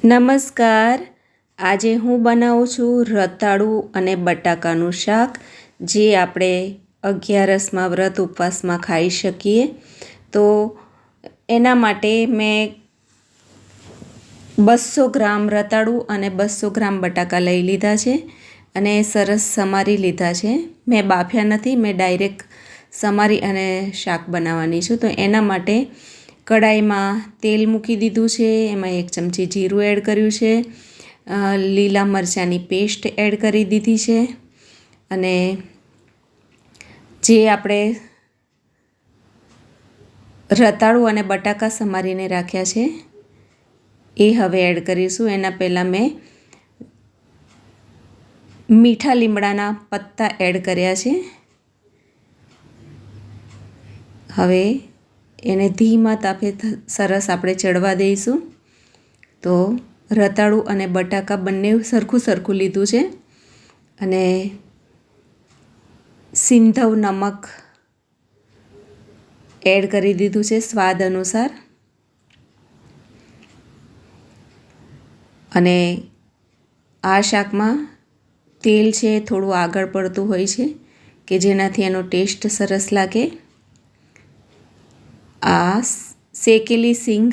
નમસ્કાર. આજે હું બનાવું છું રતાળું અને બટાકાનું શાક, જે આપણે અગિયારસમાં વ્રત ઉપવાસમાં ખાઈ શકીએ. તો એના માટે મેં 200 ગ્રામ રતાળું અને 200 ગ્રામ બટાકા લઈ લીધા છે અને સરસ સમારી લીધા છે. મેં બાફ્યા નથી, મેં ડાયરેક્ટ સમારી અને શાક બનાવવાની છું. તો એના માટે કડાઈમાં તેલ મૂકી દીધું છે, એમાં 1 ચમચી જીરું એડ કર્યું છે, લીલા મરચાંની પેસ્ટ એડ કરી દીધી છે અને જે આપણે રતાળું અને બટાકા સમારીને રાખ્યા છે એ હવે એડ કરીશું. એના પહેલાં મેં મીઠા લીમડાના પત્તા એડ કર્યા છે. હવે એને ધીમા તાપે સરસ આપણે ચડવા દઈશું. તો રતાળું અને બટાકા બંને સરખું લીધું છે અને સિંધવ નમક એડ કરી દીધું છે સ્વાદ અનુસાર. અને આ શાકમાં તેલ છે થોડું આગળ પડતું હોય છે કે જેનાથી એનો ટેસ્ટ સરસ લાગે. આ શેકેલી સિંગ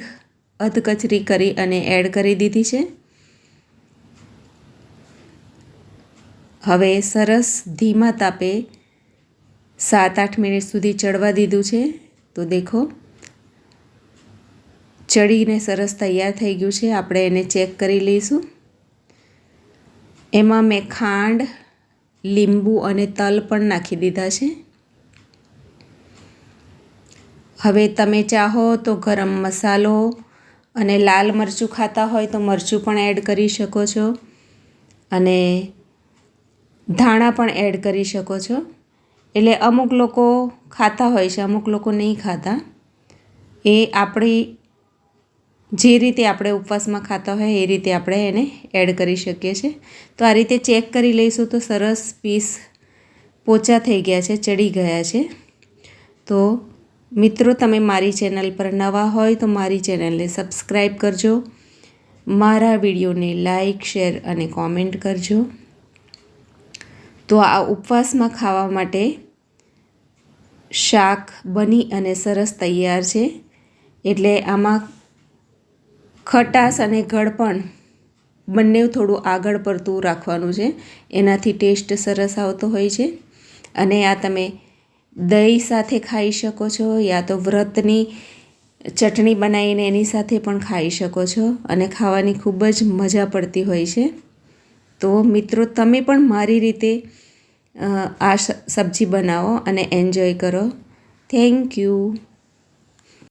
અધકચરી કરી અને એડ કરી દીધી છે. હવે સરસ ધીમા તાપે 7-8 મિનિટ સુધી ચડવા દીધું છે. તો દેખો, ચડીને સરસ તૈયાર થઈ ગયું છે. આપણે એને ચેક કરી લઈશું. એમાં મેં ખાંડ, લીંબુ અને તલ પણ નાખી દીધા છે. હવે તમે ચાહો તો ગરમ મસાલો અને લાલ મરચું ખાતા હોય તો મરચું પણ એડ કરી શકો છો અને ધાણા પણ એડ કરી શકો છો. એટલે અમુક લોકો ખાતા હોય છે, અમુક લોકો નહીં ખાતા. એ આપણી જે રીતે આપણે ઉપવાસમાં ખાતા હોય એ રીતે આપણે એને એડ કરી શકીએ છીએ. તો આ રીતે ચેક કરી લઈશું તો સરસ પીસ પોચા થઈ ગયા છે, ચડી ગયા છે. તો મિત્રો, તમે મારી ચેનલ પર નવા હોય તો મારી ચેનલને સબસ્ક્રાઈબ કરજો, મારા વિડીયોને લાઈક, શેર અને કોમેન્ટ કરજો. તો આ ઉપવાસમાં ખાવા માટે શાક બની અને સરસ તૈયાર છે. એટલે આમાં ખટાશ અને ગળપણ બંને થોડું આગળ પડતું રાખવાનું છે, એનાથી ટેસ્ટ સરસ આવતો હોય છે. અને આ તમે દહીં સાથે ખાઈ શકો છો, યા તો વ્રતની ચટણી બનાવીને એની સાથે પણ ખાઈ શકો છો અને ખાવાની ખૂબ જ મજા પડતી હોય છે. તો મિત્રો, તમે પણ મારી રીતે આ સબ્જી બનાવો અને એન્જોય કરો. Thank you.